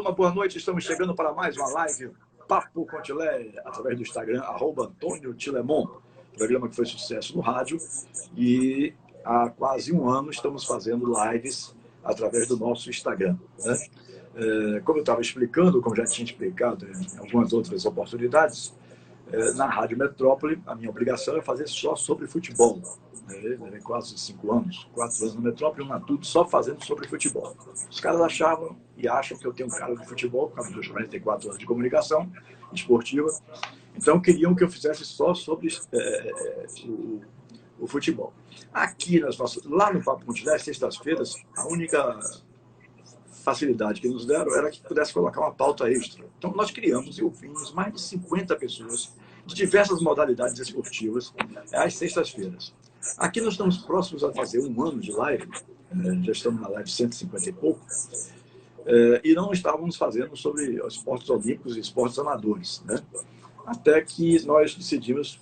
turma, boa noite. Estamos chegando para mais uma live Papo com Tilé, através do Instagram, @AntônioTilemon, programa que foi sucesso no rádio. E há quase um ano estamos fazendo lives através do nosso Instagram, né? Como eu estava explicando, como já tinha explicado em algumas outras oportunidades, na Rádio Metrópole, a minha obrigação é fazer só sobre futebol. Levei quase 5 anos, 4 anos na Metrópole, na tudo, só fazendo sobre futebol. Os caras achavam e acham que eu tenho um cara de futebol, por causa dos 44 anos de comunicação esportiva. Então, queriam que eu fizesse só sobre o futebol. Aqui, lá no Papo com Tilé, sextas-feiras, a única facilidade que nos deram era que pudesse colocar uma pauta extra. Então, nós criamos e ouvimos mais de 50 pessoas de diversas modalidades esportivas às sextas-feiras. Aqui nós estamos próximos a fazer um ano de live, já estamos na live 150 e pouco, e não estávamos fazendo sobre os esportes olímpicos e esportes amadores, né? Até que nós decidimos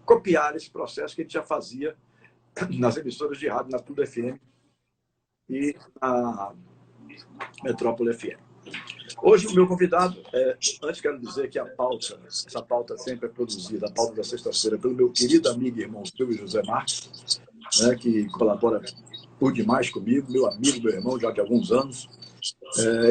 copiar esse processo que a gente já fazia nas emissoras de rádio, na Tudo FM e na Metrópole FM. Hoje, o meu convidado, antes quero dizer que essa pauta sempre é produzida, a pauta da sexta-feira, pelo meu querido amigo e irmão Silvio José Marques, né, que colabora por demais comigo, meu amigo, meu irmão, já de alguns anos.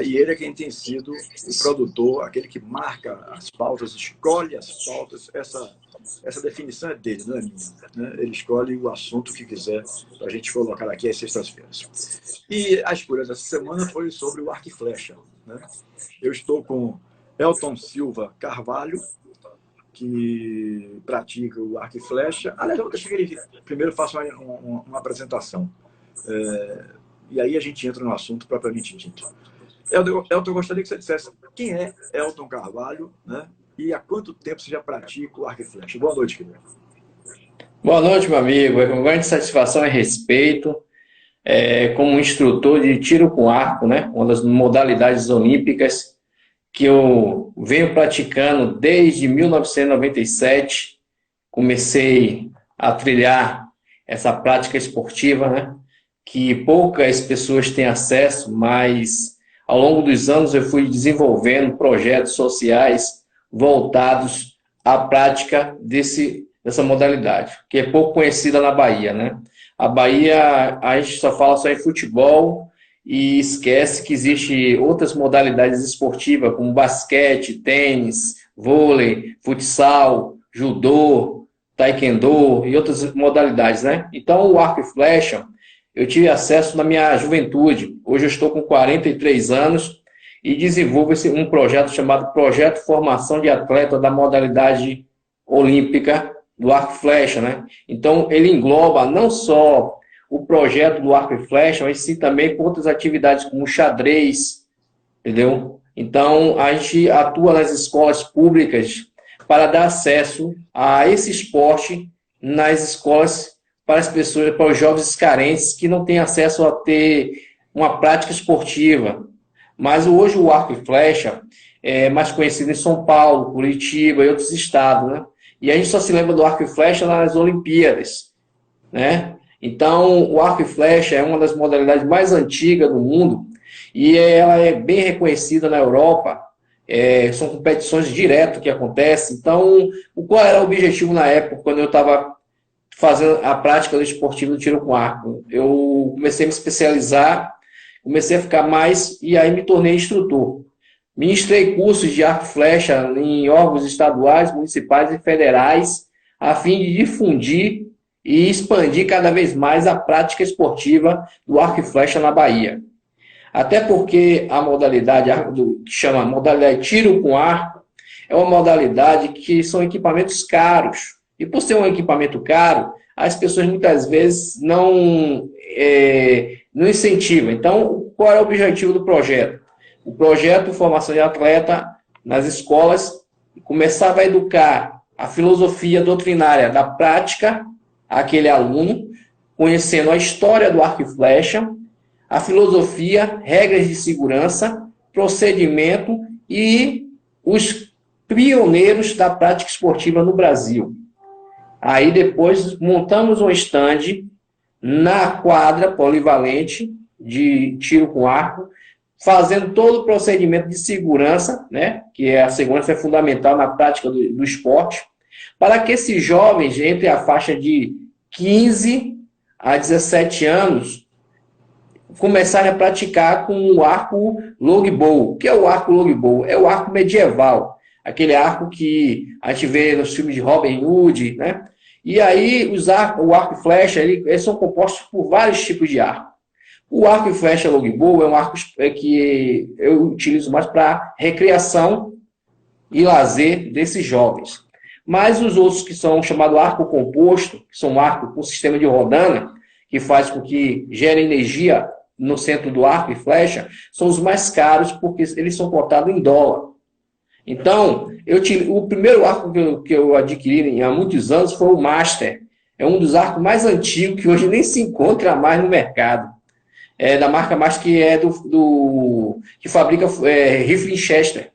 E ele é quem tem sido o produtor, aquele que marca as pautas, escolhe as pautas. Essa definição é dele, não é minha, né? Ele escolhe o assunto que quiser para a gente colocar aqui às sextas-feiras. E a escolha dessa semana foi sobre o arco e flecha, né? Eu estou com Elton Silva Carvalho, que pratica o arco e flecha. Aliás, deixa que ele primeiro faça uma apresentação. E aí a gente entra no assunto propriamente dito. Elton, eu gostaria que você dissesse quem é Elton Carvalho, né? E há quanto tempo você já pratica o arco e flecha? Boa noite, querido. Boa noite, meu amigo. É com grande satisfação e respeito. Como instrutor de tiro com arco, né? Uma das modalidades olímpicas que eu venho praticando desde 1997. Comecei a trilhar essa prática esportiva, né? Que poucas pessoas têm acesso, mas ao longo dos anos eu fui desenvolvendo projetos sociais voltados à prática dessa modalidade, que é pouco conhecida na Bahia, né? A Bahia, a gente só fala só em futebol e esquece que existem outras modalidades esportivas, como basquete, tênis, vôlei, futsal, judô, taekwondo e outras modalidades, né? Então, o arco e flecha, eu tive acesso na minha juventude. Hoje eu estou com 43 anos e desenvolvo um projeto chamado Projeto Formação de Atleta da modalidade olímpica do arco e flecha, né? Então, ele engloba não só o projeto do arco e flecha, mas sim também com outras atividades como xadrez, entendeu? Então, a gente atua nas escolas públicas para dar acesso a esse esporte nas escolas para as pessoas, para os jovens carentes que não têm acesso a ter uma prática esportiva. Mas hoje o arco e flecha é mais conhecido em São Paulo, Curitiba e outros estados, né? E a gente só se lembra do arco e flecha nas Olimpíadas, né? Então, o arco e flecha é uma das modalidades mais antigas do mundo e ela é bem reconhecida na Europa. São competições direto que acontecem. Então, qual era o objetivo na época, quando eu estava fazendo a prática do esportivo do tiro com arco? Eu comecei a me especializar, comecei a ficar mais e aí me tornei instrutor. Ministrei cursos de arco e flecha em órgãos estaduais, municipais e federais, a fim de difundir e expandir cada vez mais a prática esportiva do arco e flecha na Bahia. Até porque a modalidade que chama modalidade tiro com arco é uma modalidade que são equipamentos caros. E por ser um equipamento caro, as pessoas muitas vezes não incentivam. Então, qual é o objetivo do projeto? O projeto de formação de atleta nas escolas começava a educar a filosofia doutrinária da prática àquele aluno, conhecendo a história do arco e flecha, a filosofia, regras de segurança, procedimento e os pioneiros da prática esportiva no Brasil. Aí depois montamos um stand na quadra polivalente de tiro com arco, fazendo todo o procedimento de segurança, né, que a segurança é fundamental na prática do esporte, para que esses jovens, entre a faixa de 15 a 17 anos, começarem a praticar com o arco longbow. O que é o arco longbow? É o arco medieval, aquele arco que a gente vê nos filmes de Robin Hood, né? E aí o arco e flecha, eles são compostos por vários tipos de arco. O arco e flecha longbow é um arco que eu utilizo mais para recreação e lazer desses jovens. Mas os outros que são chamados arco composto, que são arco com sistema de rodana, que faz com que gere energia no centro do arco e flecha, são os mais caros porque eles são cotados em dólar. Então, o primeiro arco que eu adquiri há muitos anos foi o Master. É um dos arcos mais antigos que hoje nem se encontra mais no mercado. É da marca Master, que é que fabrica rifle Winchester.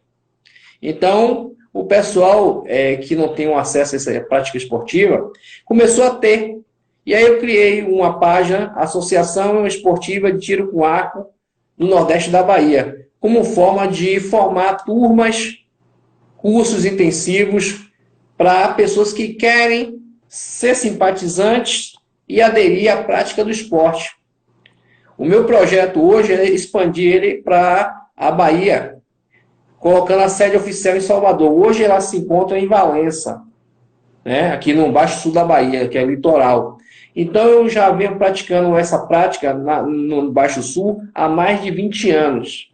Então, o pessoal que não tem um acesso a essa prática esportiva começou a ter. E aí eu criei uma página, Associação Esportiva de Tiro com Arco no Nordeste da Bahia, como forma de formar turmas, cursos intensivos para pessoas que querem ser simpatizantes e aderir à prática do esporte. O meu projeto hoje é expandir ele para a Bahia, colocando a sede oficial em Salvador. Hoje ela se encontra em Valença, né, aqui no Baixo Sul da Bahia, que é litoral. Então eu já venho praticando essa prática no Baixo Sul há mais de 20 anos.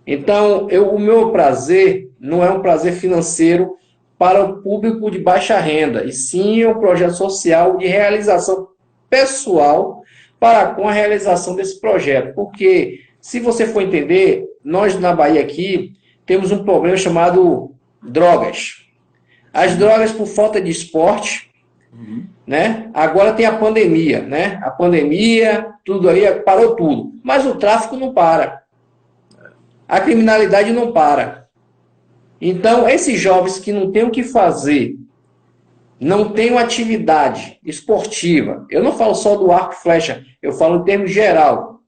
Então, o meu prazer não é um prazer financeiro para o público de baixa renda, e sim é um projeto social de realização pessoal com a realização desse projeto. Porque, se você for entender, nós na Bahia aqui temos um problema chamado drogas. As drogas por falta de esporte, né? Agora tem a pandemia, né? A pandemia, tudo aí, parou tudo. Mas o tráfico não para. A criminalidade não para. Então, esses jovens que não têm o que fazer, não têm uma atividade esportiva, eu não falo só do arco e flecha, eu falo em termos geral.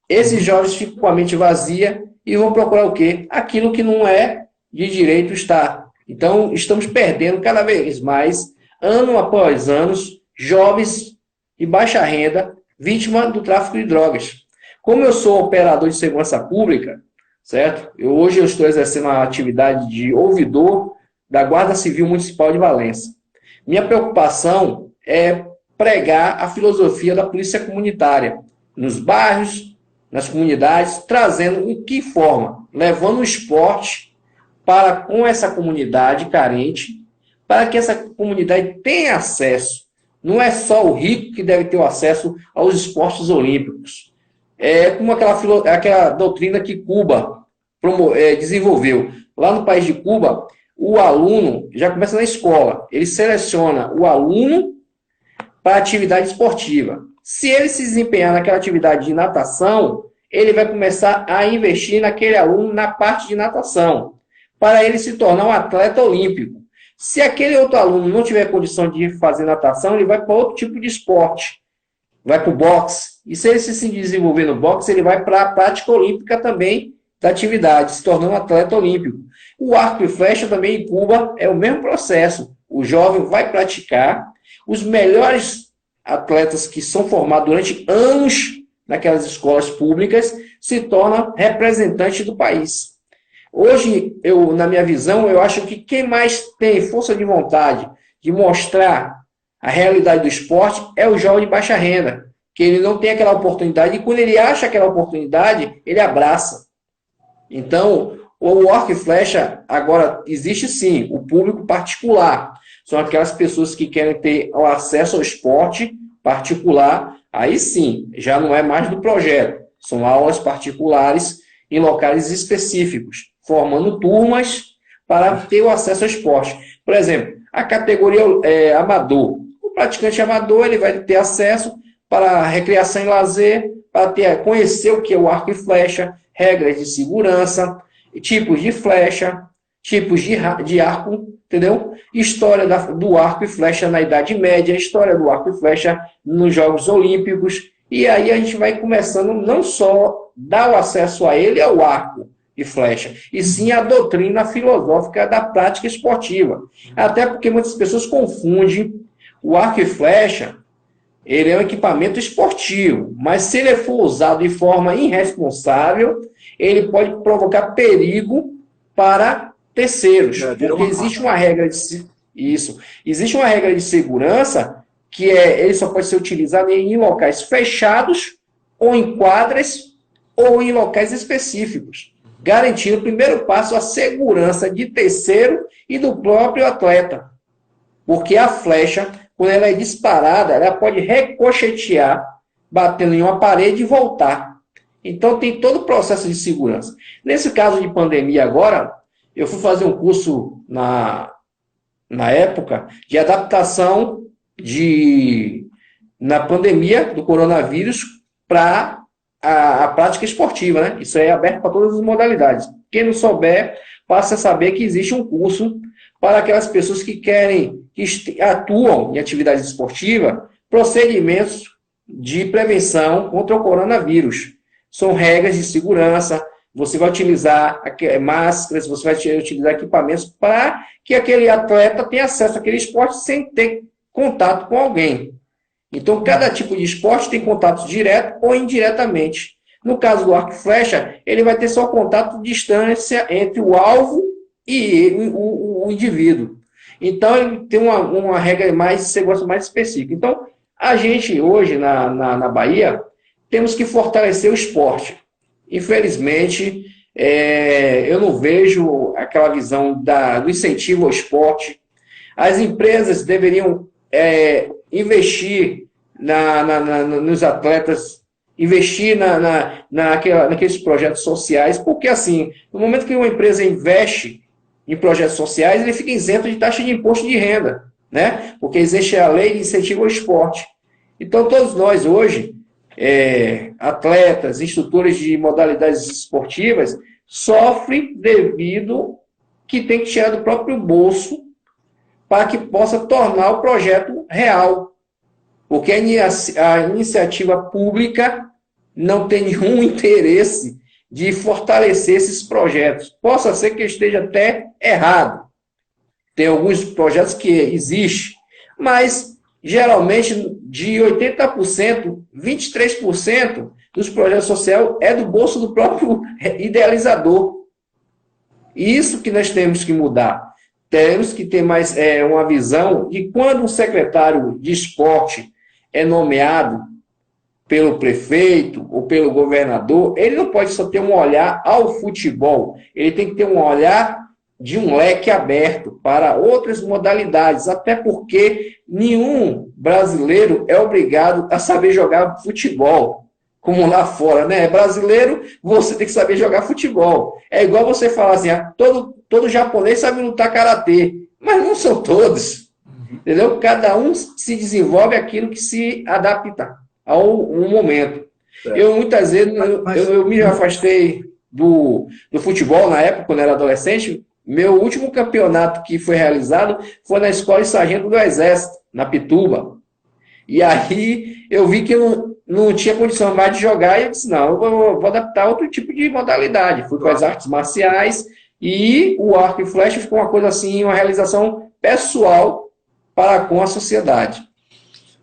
Esses jovens ficam com a mente vazia e vão procurar o quê? Aquilo que não é de direito estar. Então, estamos perdendo cada vez mais, ano após ano, jovens de baixa renda, vítimas do tráfico de drogas. Como eu sou operador de segurança pública, certo? Hoje eu estou exercendo a atividade de ouvidor da Guarda Civil Municipal de Valença. Minha preocupação é pregar a filosofia da polícia comunitária nos bairros, nas comunidades, trazendo em que forma? Levando o esporte com essa comunidade carente, para que essa comunidade tenha acesso. Não é só o rico que deve ter o acesso aos esportes olímpicos. É como aquela doutrina que Cuba desenvolveu. Lá no país de Cuba, o aluno já começa na escola. Ele seleciona o aluno para atividade esportiva. Se ele se desempenhar naquela atividade de natação, ele vai começar a investir naquele aluno na parte de natação, para ele se tornar um atleta olímpico. Se aquele outro aluno não tiver condição de fazer natação, ele vai para outro tipo de esporte. Vai para o boxe. E se ele se desenvolver no boxe, ele vai para a prática olímpica também da atividade, se tornando um atleta olímpico. O arco e flecha também em Cuba é o mesmo processo. O jovem vai praticar. Os melhores atletas que são formados durante anos naquelas escolas públicas se tornam representantes do país. Hoje, na minha visão, eu acho que quem mais tem força de vontade de mostrar a realidade do esporte é o jovem de baixa renda, que ele não tem aquela oportunidade, e quando ele acha aquela oportunidade, ele abraça. Então, o arco e flecha, agora, existe sim, o público particular. São aquelas pessoas que querem ter o acesso ao esporte particular, aí sim, já não é mais do projeto. São aulas particulares em locais específicos, formando turmas para ter o acesso ao esporte. Por exemplo, a categoria amador. O praticante amador ele vai ter acesso para recreação e lazer, para conhecer o que é o arco e flecha, regras de segurança, tipos de flecha, tipos de arco, entendeu? História do arco e flecha na Idade Média, história do arco e flecha nos Jogos Olímpicos. E aí a gente vai começando não só dar o acesso a ele ao arco e flecha, e sim a doutrina filosófica da prática esportiva. Até porque muitas pessoas confundem o arco e flecha, ele é um equipamento esportivo, mas se ele for usado de forma irresponsável, ele pode provocar perigo para terceiros, porque existe uma regra de isso, existe uma regra de segurança que ele só pode ser utilizado em locais fechados ou em quadras ou em locais específicos, garantindo o primeiro passo a segurança de terceiro e do próprio atleta, porque a flecha, quando ela é disparada, ela pode ricochetear, batendo em uma parede e voltar. Então, tem todo o processo de segurança. Nesse caso de pandemia agora, eu fui fazer um curso na época de adaptação na pandemia do coronavírus para a prática esportiva, né? Isso é aberto para todas as modalidades. Quem não souber, passa a saber que existe um curso para aquelas pessoas que atuam em atividade esportiva, procedimentos de prevenção contra o coronavírus. São regras de segurança, você vai utilizar máscaras, você vai utilizar equipamentos para que aquele atleta tenha acesso àquele esporte sem ter contato com alguém. Então, cada tipo de esporte tem contato direto ou indiretamente. No caso do arco e flecha, ele vai ter só contato de distância entre o alvo e o indivíduo. Então, ele tem uma regra de segurança mais específica. Então, a gente, hoje, na Bahia, temos que fortalecer o esporte. Infelizmente, eu não vejo aquela visão do incentivo ao esporte. As empresas deveriam investir nos atletas, investir naqueles projetos sociais, porque, assim, no momento que uma empresa investe em projetos sociais, ele fica isento de taxa de imposto de renda, né? Porque existe a lei de incentivo ao esporte. Então, todos nós hoje, atletas, instrutores de modalidades esportivas, sofrem devido que tem que tirar do próprio bolso para que possa tornar o projeto real. Porque a iniciativa pública não tem nenhum interesse de fortalecer esses projetos. Possa ser que esteja até errado. Tem alguns projetos que existem, mas geralmente de 80%, 23% dos projetos sociais é do bolso do próprio idealizador. Isso que nós temos que mudar. Temos que ter mais uma visão de quando um secretário de esporte é nomeado pelo prefeito ou pelo governador, ele não pode só ter um olhar ao futebol, ele tem que ter um olhar de um leque aberto para outras modalidades, até porque nenhum brasileiro é obrigado a saber jogar futebol, como lá fora, né? Brasileiro, você tem que saber jogar futebol. É igual você falar assim, todo japonês sabe lutar karatê, mas não são todos, entendeu? Cada um se desenvolve aquilo que se adapta ao momento. Eu, muitas vezes, eu me afastei do futebol na época, quando era adolescente. Meu último campeonato que foi realizado foi na Escola de Sargento do Exército, na Pituba. E aí eu vi que eu não tinha condição mais de jogar, e eu disse, não, eu vou adaptar outro tipo de modalidade. Fui para as artes marciais, e o arco e flecha ficou uma coisa assim, uma realização pessoal para com a sociedade.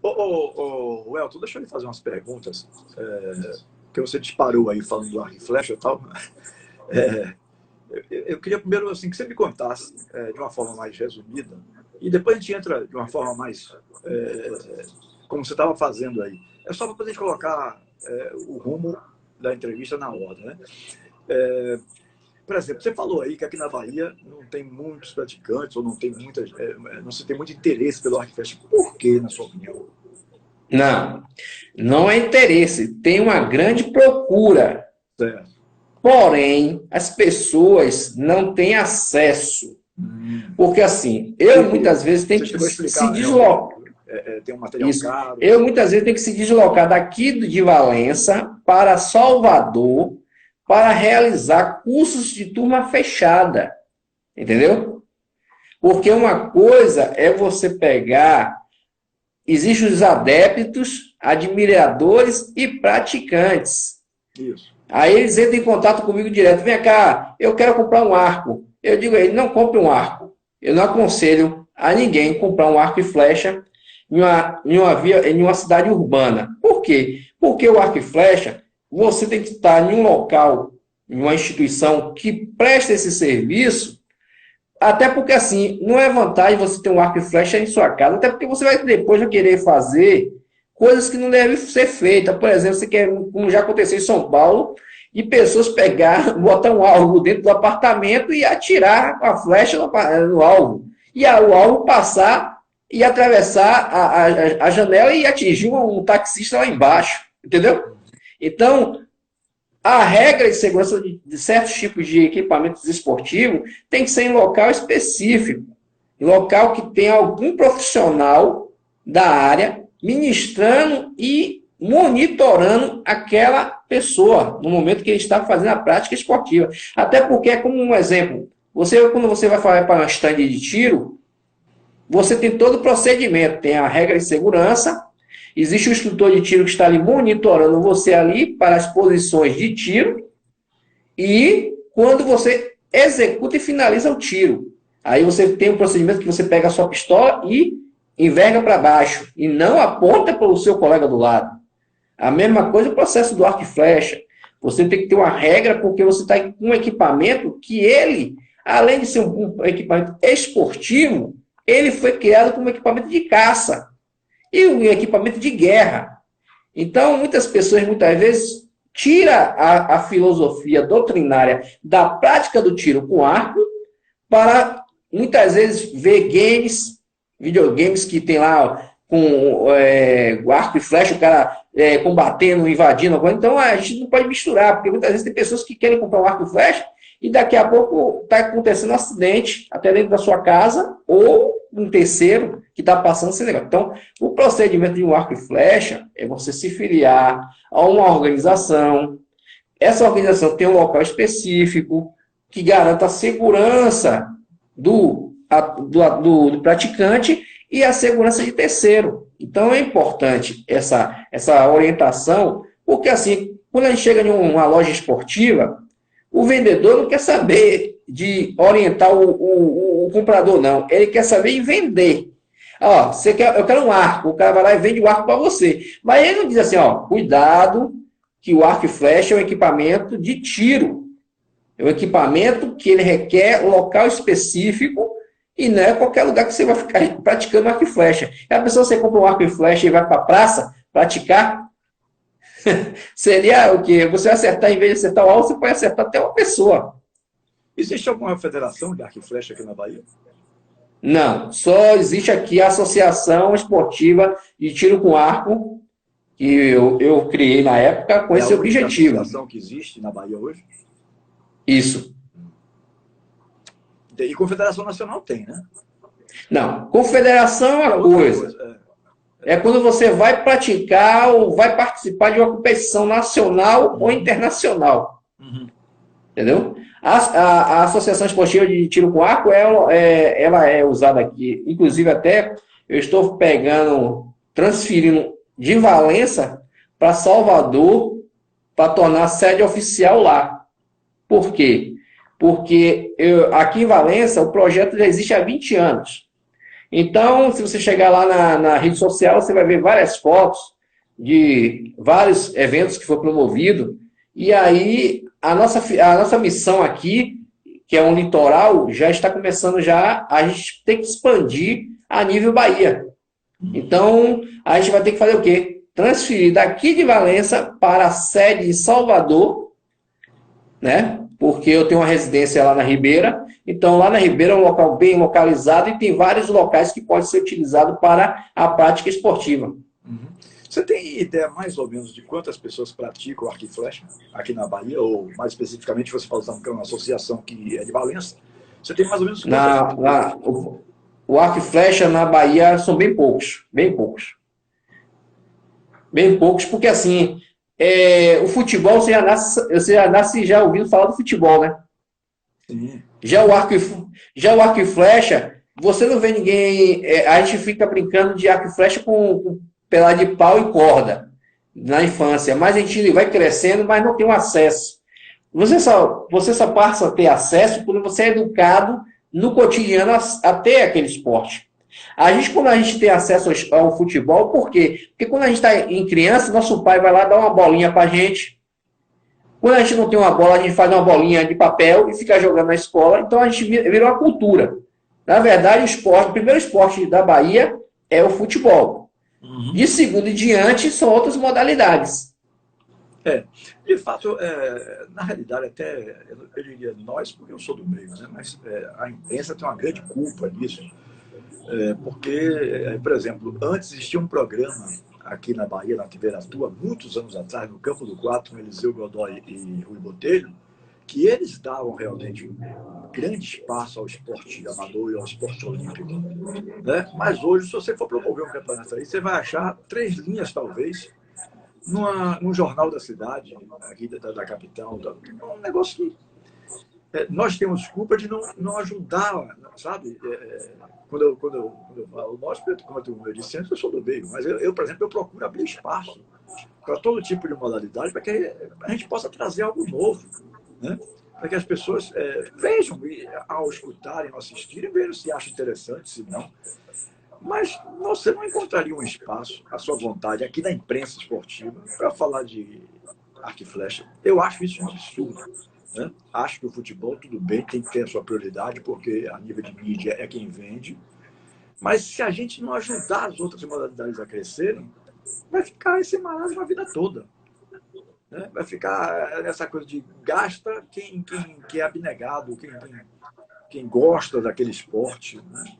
Elton, deixa eu lhe fazer umas perguntas, que você disparou aí falando do arco e flecha e tal. Eu queria primeiro assim, que você me contasse de uma forma mais resumida, e depois a gente entra de uma forma mais como você estava fazendo aí. É só para a gente colocar o rumo da entrevista na ordem, né? Por exemplo, você falou aí que aqui na Bahia não tem muitos praticantes, ou não tem não se tem muito interesse pelo arco e flecha. Por quê, na sua opinião? Não é interesse, tem uma grande procura. Certo. Porém, as pessoas não têm acesso. Porque assim, eu muitas vezes tenho que se deslocar. Tem um material caro. Eu muitas vezes tenho que se deslocar daqui de Valença para Salvador para realizar cursos de turma fechada. Entendeu? Porque uma coisa é você pegar... Existem os adeptos admiradores e praticantes. Isso. Aí eles entram em contato comigo direto. Vem cá, eu quero comprar um arco. Eu digo a ele, não compre um arco. Eu não aconselho a ninguém comprar um arco e flecha em uma cidade urbana. Por quê? Porque o arco e flecha, você tem que estar em um local, em uma instituição que presta esse serviço, até porque assim, não é vantagem você ter um arco e flecha em sua casa, até porque você vai depois querer fazer coisas que não devem ser feitas. Por exemplo, você quer, como já aconteceu em São Paulo, e pessoas pegar, botar um alvo dentro do apartamento e atirar com a flecha no alvo. E o alvo passar e atravessar a janela e atingir um taxista lá embaixo. Entendeu? Então, a regra de segurança de certos tipos de equipamentos esportivos tem que ser em local específico. Em local que tenha algum profissional da área ministrando e monitorando aquela pessoa no momento que ele está fazendo a prática esportiva. Até porque, como um exemplo, quando você vai para uma stand de tiro, você tem todo o procedimento, tem a regra de segurança, existe o instrutor de tiro que está ali monitorando você ali para as posições de tiro e quando você executa e finaliza o tiro. Aí você tem um procedimento que você pega a sua pistola e enverga para baixo e não aponta para o seu colega do lado. A mesma coisa o processo do arco e flecha. Você tem que ter uma regra porque você está com um equipamento que ele, além de ser um equipamento esportivo, ele foi criado como equipamento de caça e um equipamento de guerra. Então, muitas pessoas, muitas vezes, tiram a filosofia doutrinária da prática do tiro com arco para, muitas vezes, ver videogames que tem lá com arco e flecha, o cara combatendo, invadindo. Então, a gente não pode misturar, porque muitas vezes tem pessoas que querem comprar um arco e flecha e daqui a pouco está acontecendo um acidente até dentro da sua casa ou um terceiro que está passando sem negócio. Então, o procedimento de um arco e flecha é você se filiar a uma organização. Essa organização tem um local específico que garanta a segurança do praticante e a segurança de terceiro. Então, é importante essa orientação, porque assim, quando a gente chega em uma loja esportiva, o vendedor não quer saber de orientar o comprador, não. Ele quer saber em vender. Ó, eu quero um arco. O cara vai lá e vende o arco para você. Mas ele não diz assim, ó, cuidado, que o arco e flecha é um equipamento de tiro. É um equipamento que ele requer um local específico e não é qualquer lugar que você vai ficar praticando arco e flecha. E a pessoa, você compra um arco e flecha e vai para a praça praticar, seria o quê? Você vai acertar, em vez de acertar o alvo, você pode acertar até uma pessoa. Existe alguma federação de arco e flecha aqui na Bahia? Não, só existe aqui a Associação Esportiva de Tiro com Arco, que eu criei na época com esse objetivo. É a associação que existe na Bahia hoje? Isso. E Confederação Nacional tem, né? Não, confederação é uma coisa. É quando você vai praticar ou vai participar de uma competição nacional ou internacional. Uhum. Entendeu? A Associação Esportiva de Tiro com Arco, ela é usada aqui. Inclusive, até eu estou transferindo de Valença para Salvador para tornar sede oficial lá. Por quê? Porque aqui em Valença o projeto já existe há 20 anos. Então, se você chegar lá na rede social, você vai ver várias fotos de vários eventos que foram promovidos. E aí, a nossa missão aqui, que é um litoral, já está começando a gente ter que expandir a nível Bahia. Então, a gente vai ter que fazer o quê? Transferir daqui de Valença para a sede em Salvador, né? Porque eu tenho uma residência lá na Ribeira. Então, lá na Ribeira é um local bem localizado e tem vários locais que podem ser utilizados para a prática esportiva. Uhum. Você tem ideia mais ou menos de quantas pessoas praticam arco e flecha aqui na Bahia? Ou, mais especificamente, você falou que é uma associação que é de Valença. Você tem mais ou menos quantas? O arco e flecha na Bahia são bem poucos. Bem poucos. Bem poucos, porque assim... o futebol, você já nasce já ouvindo falar do futebol, né? Sim. Já o arco e flecha, você não vê ninguém... a gente fica brincando de arco e flecha com pelar de pau e corda na infância, mas a gente vai crescendo, mas não tem um acesso. Você só passa a ter acesso quando você é educado no cotidiano a ter aquele esporte. Quando a gente tem acesso ao futebol, por quê? Porque quando a gente está em criança, nosso pai vai lá dar uma bolinha para a gente. Quando a gente não tem uma bola, a gente faz uma bolinha de papel e fica jogando na escola. Então a gente vira uma cultura. Na verdade, o primeiro esporte da Bahia é o futebol. Uhum. De segundo em diante, são outras modalidades. De fato, na realidade, até eu diria nós, porque eu sou do meio, né? Mas a imprensa tem uma grande culpa nisso. Porque, por exemplo, antes existia um programa aqui na Bahia, na TV Aratu, muitos anos atrás, no Campo do Quatro, com Eliseu Godoy e Rui Botelho, que eles davam realmente um grande espaço ao esporte amador e ao esporte olímpico. Né? Mas hoje, se você for promover um campeonato aí, você vai achar 3 linhas, talvez, num jornal da cidade, aqui da capital. Um negócio que nós temos culpa de não ajudar, sabe? Quando eu falo nós, como eu disse antes, eu sou do meio, mas eu, por exemplo, eu procuro abrir espaço para todo tipo de modalidade, para que a gente possa trazer algo novo, né? Para que as pessoas vejam, ao escutarem, ao assistirem, vejam se acham interessante, se não. Mas você não encontraria um espaço, à sua vontade, aqui na imprensa esportiva, para falar de arco e flecha. Eu acho isso um absurdo. Né? Acho que o futebol, tudo bem, tem que ter a sua prioridade, porque a nível de mídia é quem vende. Mas se a gente não ajudar as outras modalidades a crescerem, vai ficar esse marasmo a vida toda. Né? Vai ficar nessa coisa de gasta quem é abnegado, quem gosta daquele esporte. Né?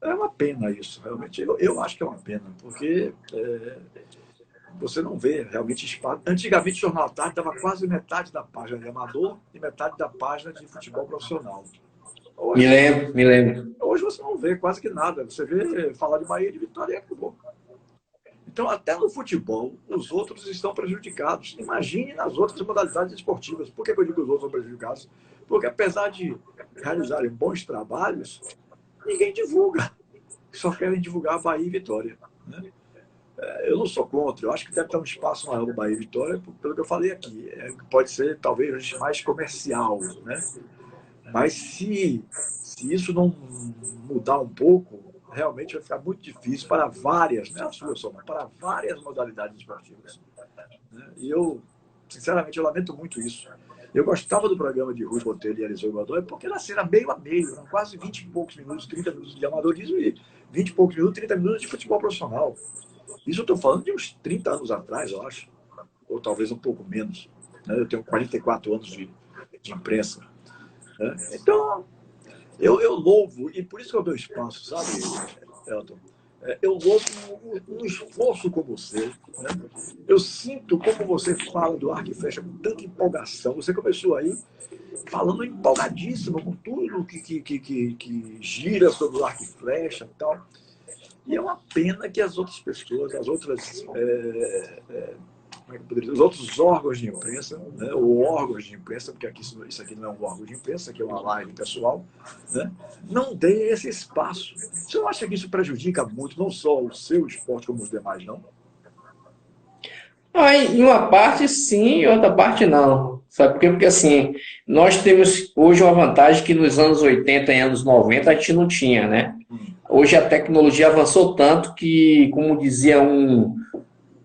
É uma pena isso, realmente. Eu acho que é uma pena, porque você não vê realmente espaço. Antigamente, o Jornal à Tarde dava quase metade da página de amador e metade da página de futebol profissional. Hoje, Me lembro. Hoje você não vê quase que nada. Você vê falar de Bahia e de Vitória e acabou. Então, até no futebol, os outros estão prejudicados. Imagine nas outras modalidades esportivas. Por que eu digo que os outros são prejudicados? Porque, apesar de realizarem bons trabalhos, ninguém divulga. Só querem divulgar Bahia e Vitória. Né? Eu não sou contra. Eu acho que deve ter um espaço maior no Bahia e Vitória, pelo que eu falei aqui. Pode ser, talvez, mais comercial. Né? Mas se isso não mudar um pouco, realmente vai ficar muito difícil para várias, não é a sua só, mas para várias modalidades esportivas. Né? E eu, sinceramente, eu lamento muito isso. Eu gostava do programa de Rui Botelho e Eliseu Godoy porque era assim, era meio a meio, eram quase 20 e poucos minutos, 30 minutos de amadorismo e 20 e poucos minutos, 30 minutos de futebol profissional. Isso eu estou falando de uns 30 anos atrás, eu acho, ou talvez um pouco menos. Né? Eu tenho 44 anos de imprensa. Né? Então, eu louvo, e por isso que eu dou espaço, sabe, Elton? Eu louvo um esforço como você. Né? Eu sinto como você fala do arco e flecha com tanta empolgação. Você começou aí falando empolgadíssimo com tudo que gira sobre o arco e flecha e tal. E é uma pena que as outras pessoas, os outros órgãos de imprensa, né, ou órgãos de imprensa, porque aqui, isso aqui não é um órgão de imprensa, isso aqui é uma live pessoal, né, não deem esse espaço. Você não acha que isso prejudica muito, não só o seu esporte, como os demais, não? Em uma parte sim, em outra parte não. Sabe por quê? Porque assim, nós temos hoje uma vantagem que nos anos 80 e anos 90 a gente não tinha, né? Hoje a tecnologia avançou tanto que, como dizia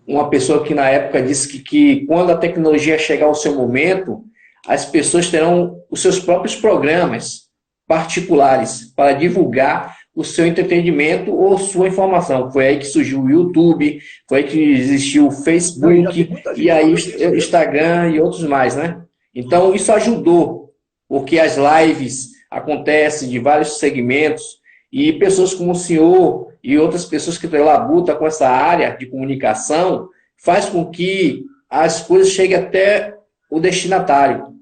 uma pessoa que na época disse que quando a tecnologia chegar ao seu momento, as pessoas terão os seus próprios programas particulares para divulgar o seu entretenimento ou sua informação. Foi aí que surgiu o YouTube, foi aí que existiu o Facebook, e aí o Instagram e outros mais, né? Então, isso ajudou, porque as lives acontecem de vários segmentos, e pessoas como o senhor e outras pessoas que labutam com essa área de comunicação faz com que as coisas cheguem até o destinatário.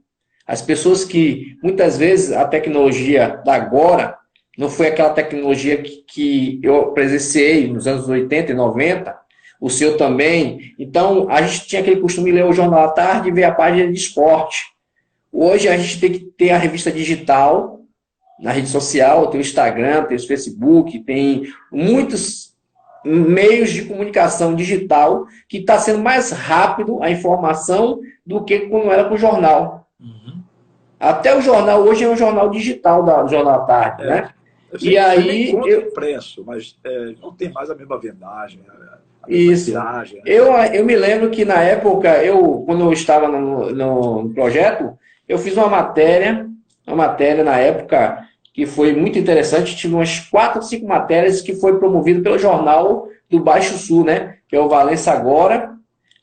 As pessoas que, muitas vezes, a tecnologia da agora não foi aquela tecnologia que eu presenciei nos anos 80 e 90, o senhor também. Então, a gente tinha aquele costume de ler o Jornal à Tarde e ver a página de esporte. Hoje, a gente tem que ter a revista digital, na rede social, tem o Instagram, tem o Facebook, tem muitos meios de comunicação digital que está sendo mais rápido a informação do que quando era para o jornal. Uhum. Até o jornal hoje é um jornal digital do Jornal da Tarde, né? E aí impresso, mas não tem mais a mesma vendagem, a mesma tiragem. Eu me lembro que na época, quando eu estava no projeto, eu fiz uma matéria na época que foi muito interessante. Tive umas 4 ou 5 matérias que foi promovido pelo jornal do Baixo Sul, né? Que é o Valença Agora,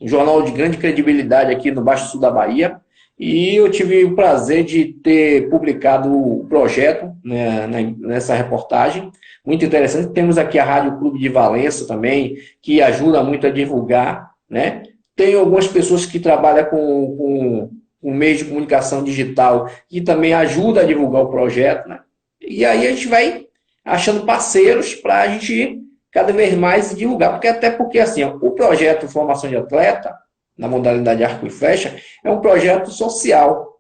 um jornal de grande credibilidade aqui no Baixo Sul da Bahia. E eu tive o prazer de ter publicado o projeto, né, nessa reportagem. Muito interessante. Temos aqui a Rádio Clube de Valença também, que ajuda muito a divulgar, né? Tem algumas pessoas que trabalham com meio de comunicação digital, que também ajuda a divulgar o projeto, né? E aí a gente vai achando parceiros para a gente cada vez mais divulgar. Até porque assim, ó, o projeto Formação de Atleta, na modalidade arco e flecha, é um projeto social.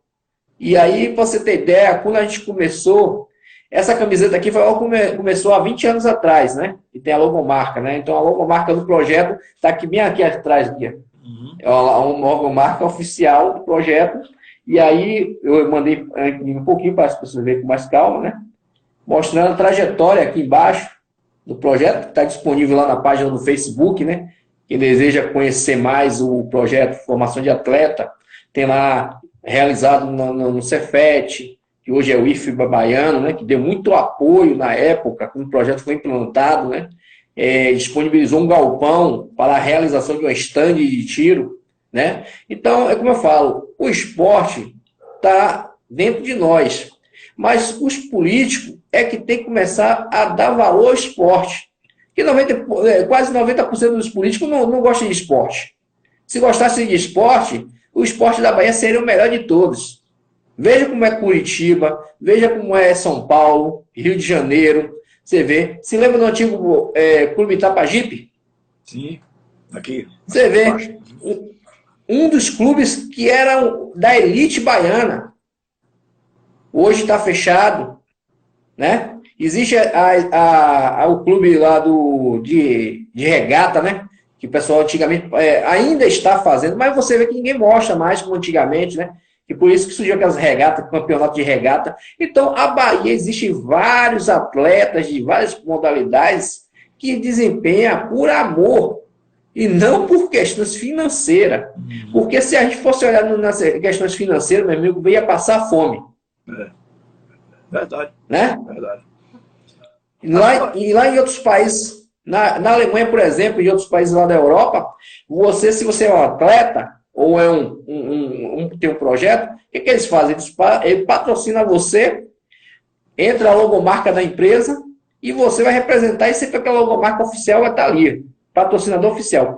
E aí, para você ter ideia, quando a gente começou, essa camiseta aqui começou há 20 anos atrás, né? E tem a logomarca, né? Então, a logomarca do projeto está aqui, bem aqui atrás. Aqui. Uhum. É uma logomarca oficial do projeto. E aí, eu mandei um pouquinho para as pessoas verem com mais calma, né? Mostrando a trajetória aqui embaixo do projeto, que está disponível lá na página do Facebook, né? Quem deseja conhecer mais o projeto Formação de Atleta, tem lá realizado no Cefet, que hoje é o IFBA baiano, né, que deu muito apoio na época, quando o projeto foi implantado, né, disponibilizou um galpão para a realização de uma stand de tiro. Né? Então, é como eu falo, o esporte está dentro de nós, mas os políticos é que tem que começar a dar valor ao esporte. Que quase 90% dos políticos não gostam de esporte. Se gostassem de esporte, o esporte da Bahia seria o melhor de todos. Veja como é Curitiba, veja como é São Paulo, Rio de Janeiro. Você vê. Se lembra do antigo Clube Itapajipe? Sim, aqui. Você vê. Um dos clubes que era da elite baiana. Hoje está fechado. Né? Existe o clube lá de regata, né? Que o pessoal antigamente ainda está fazendo, mas você vê que ninguém mostra mais como antigamente, né? E por isso que surgiu aquelas regatas, campeonato de regata. Então, a Bahia existe vários atletas de várias modalidades que desempenham por amor e não por questões financeiras. Porque se a gente fosse olhar nas questões financeiras, meu amigo, ia passar fome. Verdade. Né? Verdade. E lá em outros países, na Alemanha, por exemplo, e em outros países lá da Europa, se você é um atleta ou tem um projeto, o que eles fazem? Ele patrocina você, entra a logomarca da empresa e você vai representar e sempre aquela logomarca oficial vai estar ali, patrocinador oficial.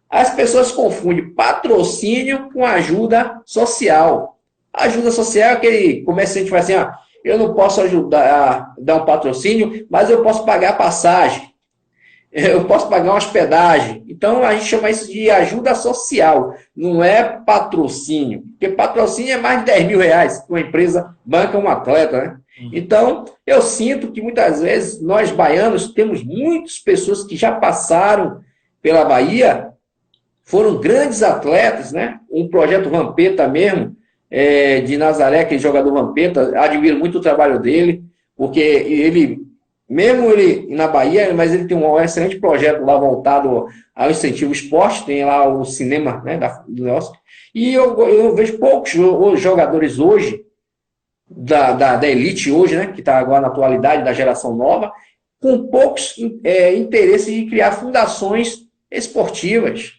As pessoas confundem patrocínio com ajuda social. A ajuda social é aquele comerciante que vai assim, eu não posso ajudar a dar um patrocínio, mas eu posso pagar a passagem. Eu posso pagar uma hospedagem. Então, a gente chama isso de ajuda social. Não é patrocínio. Porque patrocínio é mais de 10 mil reais que uma empresa banca um atleta, né? Então, eu sinto que muitas vezes nós baianos temos muitas pessoas que já passaram pela Bahia, foram grandes atletas, né? Um projeto Vampeta mesmo, de Nazaré, aquele jogador Vampeta, admiro muito o trabalho dele, porque ele, mesmo ele na Bahia, mas ele tem um excelente projeto lá voltado ao incentivo esporte, tem lá o cinema, né, do negócio, e eu vejo poucos jogadores hoje, da elite hoje, né, que está agora na atualidade, da geração nova, com poucos interesse de criar fundações esportivas,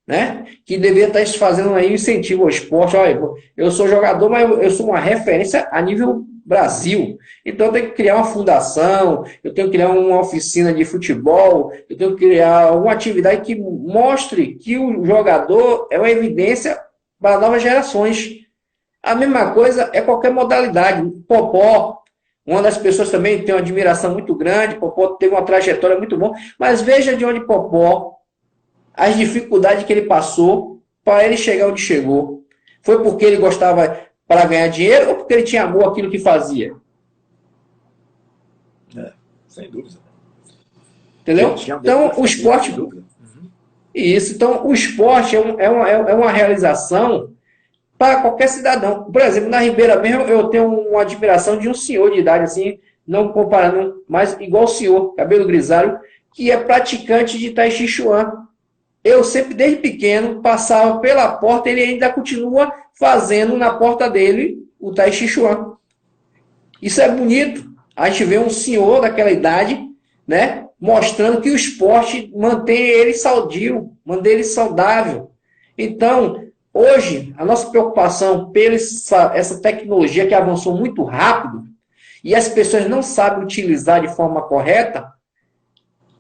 né? Que deveria estar fazendo aí um incentivo ao esporte. Olha, eu sou jogador, mas eu sou uma referência a nível Brasil. Então, eu tenho que criar uma fundação, eu tenho que criar uma oficina de futebol, eu tenho que criar uma atividade que mostre que o jogador é uma evidência para novas gerações. A mesma coisa é qualquer modalidade. Popó, uma das pessoas também tem uma admiração muito grande, Popó teve uma trajetória muito boa, mas veja de onde Popó, as dificuldades que ele passou para ele chegar onde chegou. Foi porque ele gostava para ganhar dinheiro ou porque ele tinha amor àquilo que fazia? Sem dúvida. Entendeu? Então, o esporte... Isso, então o esporte é uma realização para qualquer cidadão. Por exemplo, na Ribeira mesmo, eu tenho uma admiração de um senhor de idade, assim, não comparando, mas igual o senhor, cabelo grisalho, que é praticante de Tai Chi Chuan. Eu sempre, desde pequeno, passava pela porta, ele ainda continua fazendo na porta dele o Tai Chi Chuan. Isso é bonito. A gente vê um senhor daquela idade, né, mostrando que o esporte mantém ele saudio, mantém ele saudável. Então, hoje, a nossa preocupação pela essa tecnologia que avançou muito rápido e as pessoas não sabem utilizar de forma correta,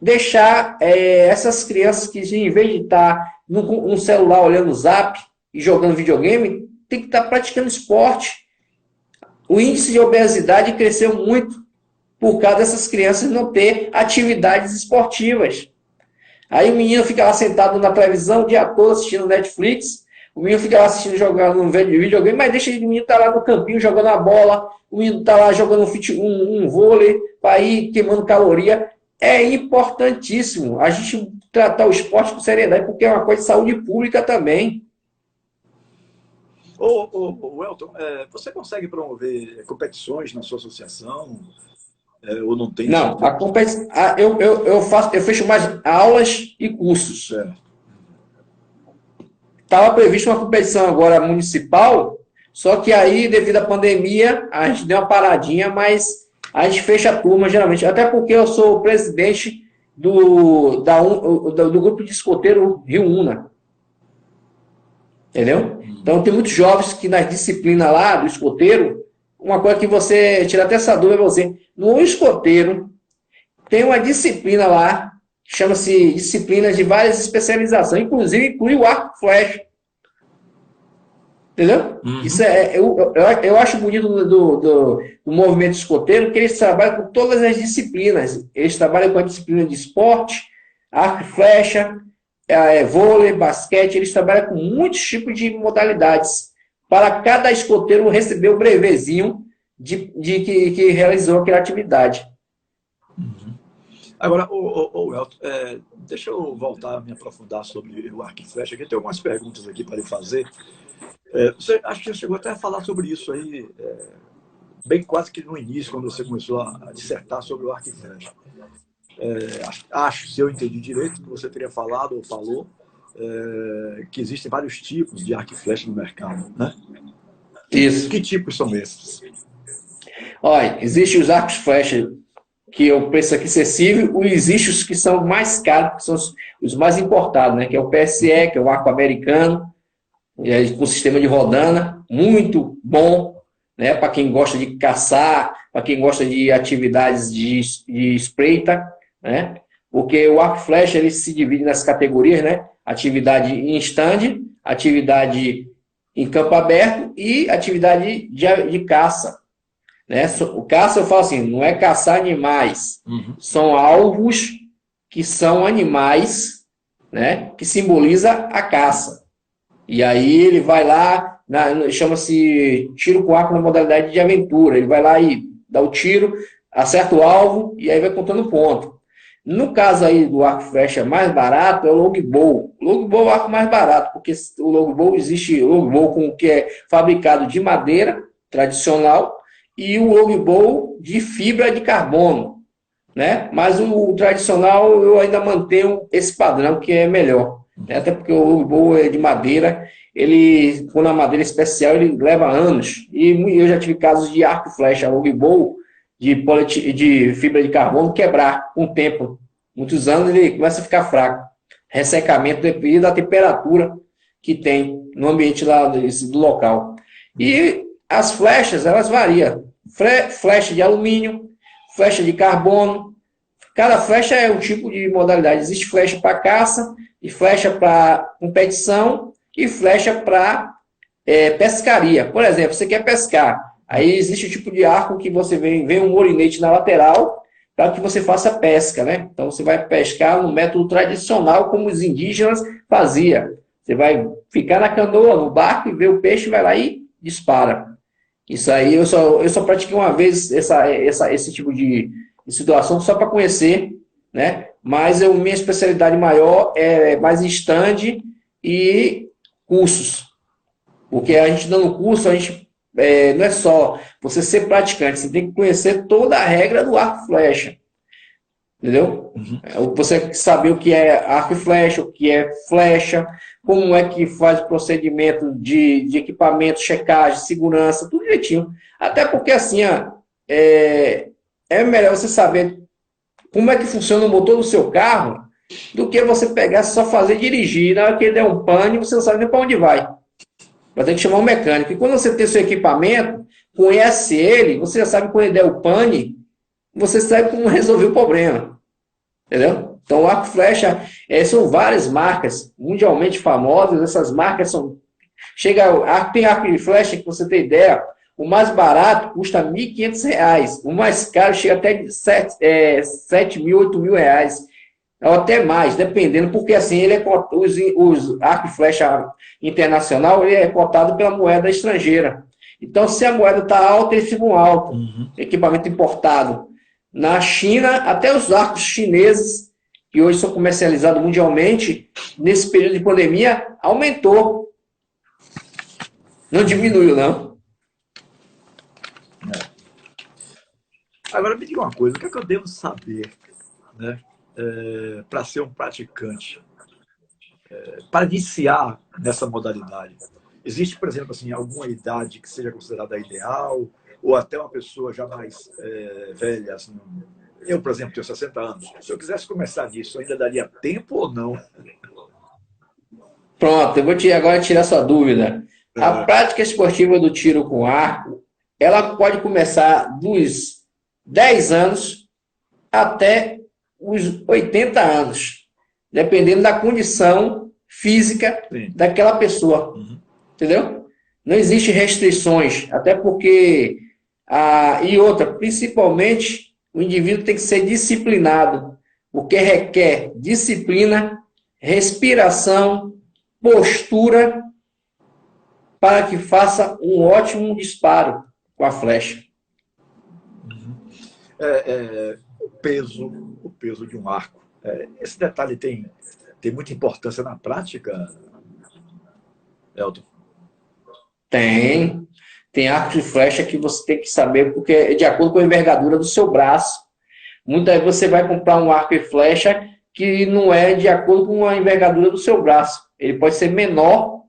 deixar essas crianças que, em vez de estar no celular olhando o Zap e jogando videogame, tem que estar praticando esporte. O índice de obesidade cresceu muito por causa dessas crianças não ter atividades esportivas. Aí o menino fica lá sentado na televisão o dia todo assistindo Netflix, o menino fica lá assistindo, jogando um videogame, mas deixa o menino estar lá no campinho jogando a bola, o menino está lá jogando um vôlei para ir queimando caloria. É importantíssimo a gente tratar o esporte com seriedade, porque é uma coisa de saúde pública também. Ô, Elton, você consegue promover competições na sua associação? Ou não tem? Não, a competição, eu fecho mais aulas e cursos. Estava prevista uma competição agora municipal, só que aí, devido à pandemia, a gente deu uma paradinha, mas a gente fecha a turma, geralmente. Até porque eu sou o presidente do grupo de escoteiro Rio Una. Entendeu? Então, tem muitos jovens que nas disciplinas lá do escoteiro, uma coisa que você tira até essa dúvida é você. No escoteiro, tem uma disciplina lá, chama-se disciplina de várias especializações, inclusive inclui o arco e flecha. Entendeu? Uhum. Isso eu acho bonito do movimento escoteiro, que eles trabalham com todas as disciplinas. Eles trabalham com a disciplina de esporte, arco e flecha, vôlei, basquete, eles trabalham com muitos tipos de modalidades. Para cada escoteiro receber o brevezinho que realizou aquela atividade. Uhum. Agora, o Elton, deixa eu voltar a me aprofundar sobre o arco e flecha, que tem algumas perguntas aqui para lhe fazer. Acho que você chegou até a falar sobre isso aí, bem quase que no início, quando você começou a dissertar sobre o arco e flecha. Acho, se eu entendi direito, que você teria falado ou falou, que existem vários tipos de arco e flecha no mercado, né? Isso. Que tipos são esses? Olha, existem os arcos e flecha que o preço aqui acessível, e existem os que são mais caros, que são os mais importados, né? Que é o PSE, que é o arco americano, com sistema de rodana, muito bom, né? Para quem gosta de caçar, para quem gosta de atividades de espreita, né? Porque o arco e flecha ele se divide nas categorias, né? Atividade em stand, atividade em campo aberto e atividade de caça. Né? O caça, eu falo assim, não é caçar animais, são alvos que são animais, né? Que simboliza a caça. E aí ele vai lá, chama-se tiro com arco na modalidade de aventura, ele vai lá e dá o tiro, acerta o alvo e aí vai contando ponto. No caso aí do arco e flecha mais barato é o longbow. O longbow é o arco mais barato, porque o longbow existe longbow que é fabricado de madeira tradicional e o longbow de fibra de carbono, né? Mas o tradicional eu ainda mantenho esse padrão que é melhor, né? Até porque o longbow é de madeira, quando a madeira é especial, ele leva anos. E eu já tive casos de arco e flecha longbow de fibra de carbono quebrar com o tempo. Muitos anos ele começa a ficar fraco. Ressecamento devido à temperatura que tem no ambiente lá do local. E as flechas, elas variam. Flecha de alumínio, flecha de carbono. Cada flecha é um tipo de modalidade. Existe flecha para caça, e flecha para competição, e flecha para pescaria. Por exemplo, você quer pescar. Aí existe o tipo de arco que você vem um molinete na lateral para que você faça pesca, né? Então você vai pescar no método tradicional como os indígenas faziam. Você vai ficar na canoa, no barco e ver o peixe, vai lá e dispara. Isso aí eu só pratiquei uma vez esse tipo de situação só para conhecer, né? mas minha especialidade maior é mais em stand e cursos. Porque a gente dando curso, a gente não é só você ser praticante, você tem que conhecer toda a regra do arco e flecha. Entendeu? Você tem que saber o que é arco e flecha, o que é flecha, como é que faz o procedimento de equipamento, checagem, segurança, tudo direitinho. Até porque assim, é melhor você saber como é que funciona o motor do seu carro do que você pegar só fazer dirigir. Na hora que ele der um pane, você não sabe nem para onde vai. Vai ter que chamar um mecânico. E quando você tem seu equipamento, conhece ele, você já sabe quando ele der o pane, você sabe como resolver o problema. Entendeu? Então, o arco e flecha são várias marcas mundialmente famosas. Essas marcas são. Tem arco e flecha, que você tem ideia, o mais barato custa R$ 1.500. O mais caro chega até de 7 mil, 8 mil reais. Ou até mais, dependendo, porque assim, ele os arco e flecha internacional, ele é cotado pela moeda estrangeira. Então, se a moeda está alta, eles ficam alto. Equipamento importado. Na China, até os arcos chineses, que hoje são comercializados mundialmente, nesse período de pandemia, aumentou. Não diminuiu, não. Agora me diga uma coisa, o que é que eu devo saber, né, para ser um praticante, para iniciar nessa modalidade? Existe, por exemplo, assim, alguma idade que seja considerada ideal, ou até uma pessoa já mais velha? Assim, eu, por exemplo, tenho 60 anos. Se eu quisesse começar nisso, ainda daria tempo ou não? Pronto, eu vou agora tirar sua dúvida. A prática esportiva do tiro com arco, ela pode começar dos 10 anos até os 80 anos, dependendo da condição física daquela pessoa. Entendeu? Não existe restrições, até porque... e outra, principalmente, o indivíduo tem que ser disciplinado, porque requer disciplina, respiração, postura, para que faça um ótimo disparo com a flecha. O peso de um arco. Esse detalhe tem muita importância na prática, Elton? Tem arco de flecha que você tem que saber, porque é de acordo com a envergadura do seu braço. Muitas vezes você vai comprar um arco e flecha que não é de acordo com a envergadura do seu braço. Ele pode ser menor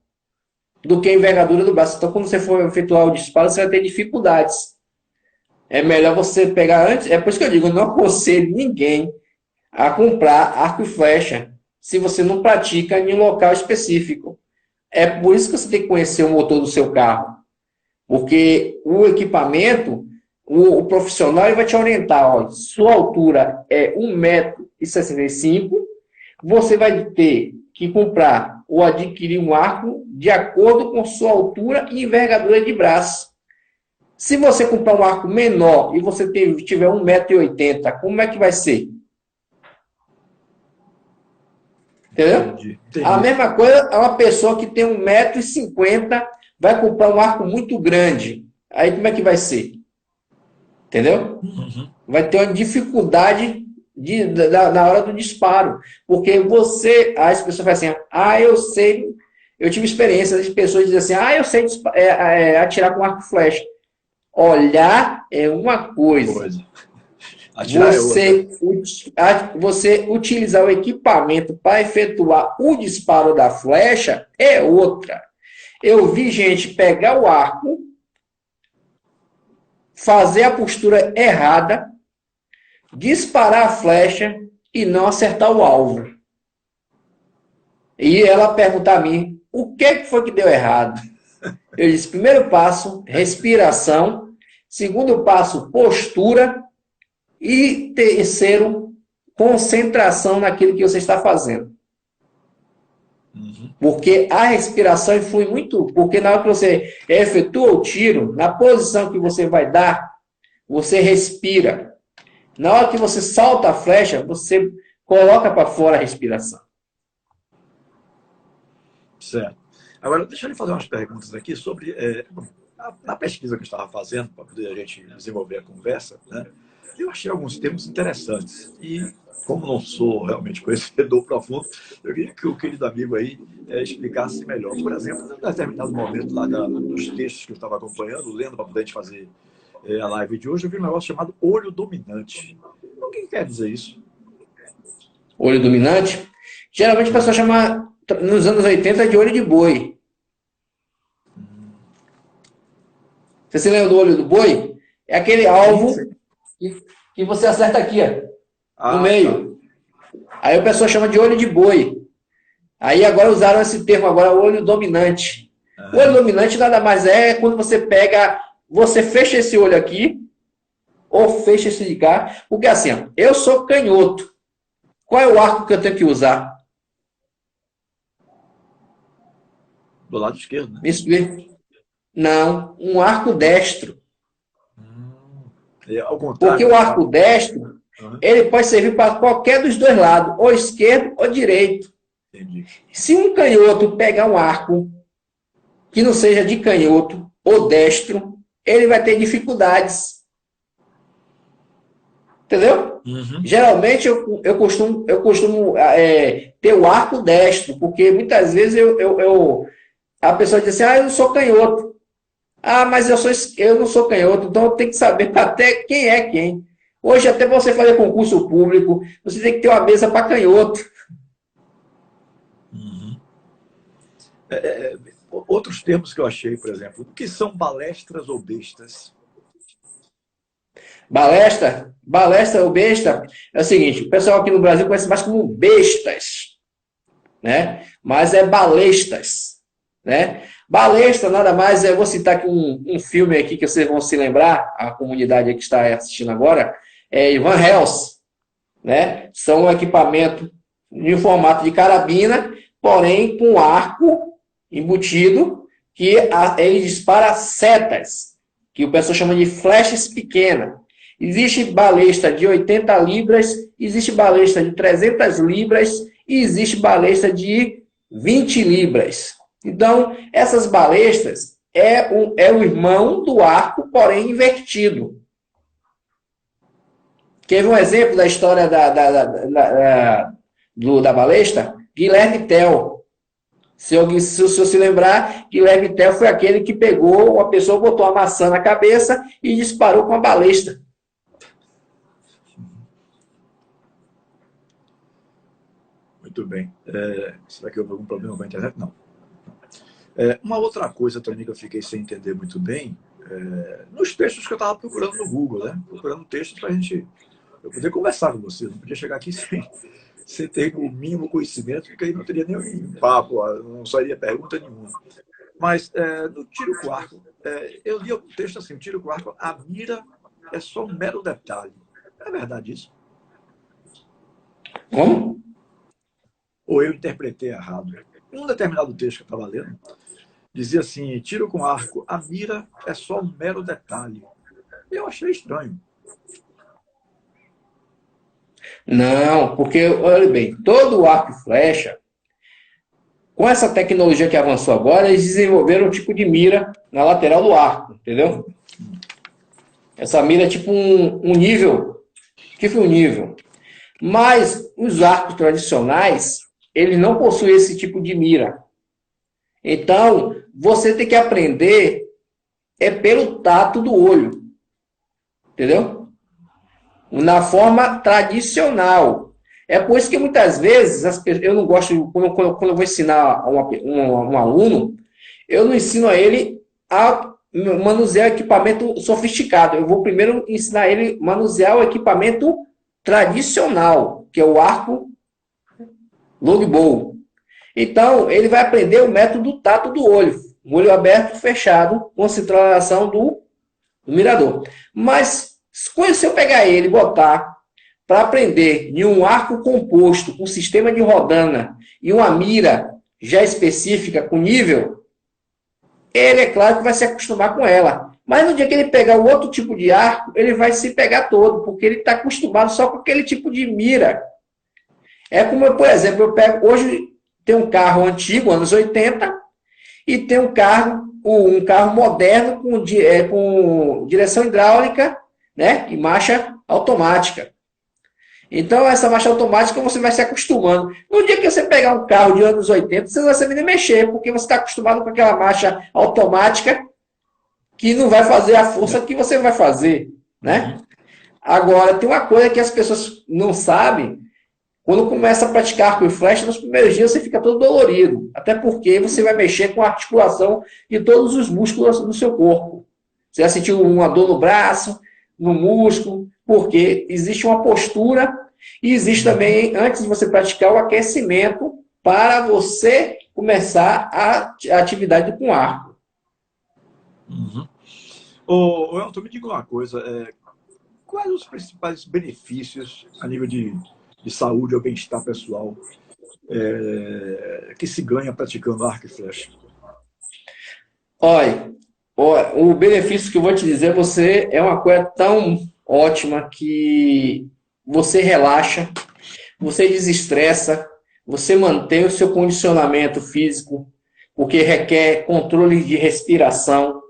do que a envergadura do braço. Então, quando você for efetuar o disparo, você vai ter dificuldades. É melhor você pegar antes. É por isso que eu digo, eu não aconselho ninguém a comprar arco e flecha se você não pratica em um local específico. É por isso que você tem que conhecer o motor do seu carro. Porque o equipamento, o profissional ele vai te orientar. Ó, sua altura é 1,65 m, você vai ter que comprar ou adquirir um arco de acordo com sua altura e envergadura de braço. Se você comprar um arco menor e você tiver 1,80 m, como é que vai ser? Entendeu? Entendi. A mesma coisa é uma pessoa que tem 1,50 m, vai comprar um arco muito grande. Aí como é que vai ser? Entendeu? Vai ter uma dificuldade na hora do disparo. Porque as pessoas falam assim, eu sei, eu tive experiência de pessoas dizem assim, eu sei atirar com arco e flecha. Olhar é uma coisa. Você utilizar o equipamento para efetuar o disparo da flecha é outra. Eu vi gente pegar o arco, fazer a postura errada, disparar a flecha e não acertar o alvo. E ela perguntar a mim, o que foi que deu errado? Eu disse, primeiro passo, respiração. Segundo passo, postura. E terceiro, concentração naquilo que você está fazendo. Porque a respiração influi muito. Porque na hora que você efetua o tiro, na posição que você vai dar, você respira. Na hora que você solta a flecha, você coloca para fora a respiração. Certo. Agora, deixa eu lhe fazer umas perguntas aqui sobre... na pesquisa que eu estava fazendo, para poder a gente desenvolver a conversa, né? Eu achei alguns termos interessantes. E, como não sou realmente conhecedor profundo, eu queria que o querido amigo aí explicasse melhor. Por exemplo, em determinado momento lá dos textos que eu estava acompanhando, lendo para poder fazer a live de hoje, eu vi um negócio chamado olho dominante. O que quer dizer isso? Olho dominante. Geralmente a pessoa chama, nos anos 80, de olho de boi. Você se lembra do olho do boi? É aquele alvo que você acerta aqui, ó, no meio. Tá. Aí a pessoa chama de olho de boi. Aí agora usaram esse termo, agora olho dominante. O olho dominante nada mais é quando você pega, você fecha esse olho aqui, ou fecha esse de cá, porque assim, ó, eu sou canhoto. Qual é o arco que eu tenho que usar? Do lado esquerdo, né? Me explica. Não, um arco destro. Ao contrário, porque o arco destro, ele pode servir para qualquer dos dois lados, ou esquerdo ou direito. Entendi. Se um canhoto pegar um arco que não seja de canhoto ou destro, ele vai ter dificuldades. Entendeu? Uhum. Geralmente eu costumo ter o arco destro, porque muitas vezes a pessoa diz assim, eu não sou canhoto. Mas eu não sou canhoto, então eu tenho que saber até quem é quem. Hoje, até você fazer concurso público, você tem que ter uma mesa para canhoto. Uhum. Outros termos que eu achei, por exemplo, o que são balestras ou bestas? Balestra ou besta é o seguinte, o pessoal aqui no Brasil conhece mais como bestas, né? Mas é balestas, né? Balestra nada mais vou citar aqui um filme aqui que vocês vão se lembrar, a comunidade que está assistindo agora, é Van Helsing, né? São um equipamento em formato de carabina, porém com arco embutido, que ele dispara setas, que o pessoal chama de flechas pequenas. Existe balestra de 80 libras, existe balestra de 300 libras e existe balestra de 20 libras. Então, essas balestras é o irmão do arco, porém invertido. Quer ver um exemplo da história da balestra? Guilherme Tell. Se você se lembrar, Guilherme Tell foi aquele que pegou uma pessoa, botou uma maçã na cabeça e disparou com a balestra. Muito bem. Será que houve algum problema com a internet? Não. Uma outra coisa também que eu fiquei sem entender muito bem, nos textos que eu estava procurando no Google, né? Procurando textos para eu poder conversar com você. Não podia chegar aqui sem ter o mínimo conhecimento, porque aí não teria nenhum papo, não sairia pergunta nenhuma. Mas no tiro com arco, eu li algum texto assim, o tiro com arco, a mira é só um mero detalhe. É verdade isso? Como? Ou eu interpretei errado? Um determinado texto que eu estava lendo dizia assim, tiro com arco, a mira é só um mero detalhe. Eu achei estranho. Não, porque, olha bem, todo arco e flecha, com essa tecnologia que avançou agora, eles desenvolveram um tipo de mira na lateral do arco, entendeu? Essa mira é tipo um nível, tipo um nível. Mas os arcos tradicionais, eles não possuem esse tipo de mira. Então, você tem que aprender pelo tato do olho. Entendeu? Na forma tradicional. É por isso que muitas vezes, eu não gosto, quando eu vou ensinar um aluno, eu não ensino a ele a manusear equipamento sofisticado. Eu vou primeiro ensinar ele a manusear o equipamento tradicional, que é o arco longbow. Então, ele vai aprender o método do tato do olho. O olho aberto, fechado, concentração do mirador. Mas, se eu pegar ele e botar para aprender em um arco composto, com sistema de rodana e uma mira já específica, com nível, ele, é claro, que vai se acostumar com ela. Mas no dia que ele pegar o outro tipo de arco, ele vai se pegar todo, porque ele está acostumado só com aquele tipo de mira. É como, por exemplo, eu pego... Hoje tem um carro antigo, anos 80, e tem um carro moderno com direção hidráulica, né, e marcha automática. Então, essa marcha automática você vai se acostumando. No dia que você pegar um carro de anos 80, você não vai saber nem mexer, porque você está acostumado com aquela marcha automática que não vai fazer a força que você vai fazer, né? Agora, tem uma coisa que as pessoas não sabem. Quando começa a praticar arco e flecha, nos primeiros dias você fica todo dolorido. Até porque você vai mexer com a articulação de todos os músculos do seu corpo. Você vai sentir uma dor no braço, no músculo, porque existe uma postura e existe também, antes de você praticar, o aquecimento para você começar a atividade com arco. Uhum. Elton, me diga uma coisa. Quais os principais benefícios a nível de saúde ou bem-estar pessoal que se ganha praticando arco e flecha? Olha, o benefício que eu vou te dizer, você é uma coisa tão ótima que você relaxa, você desestressa, você mantém o seu condicionamento físico, porque requer controle de respiração,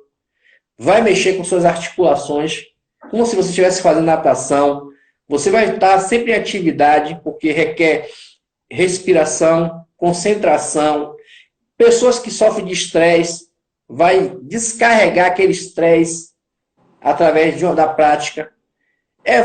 vai mexer com suas articulações, como se você estivesse fazendo natação. Você vai estar sempre em atividade, porque requer respiração, concentração. Pessoas que sofrem de estresse, vai descarregar aquele estresse através da prática.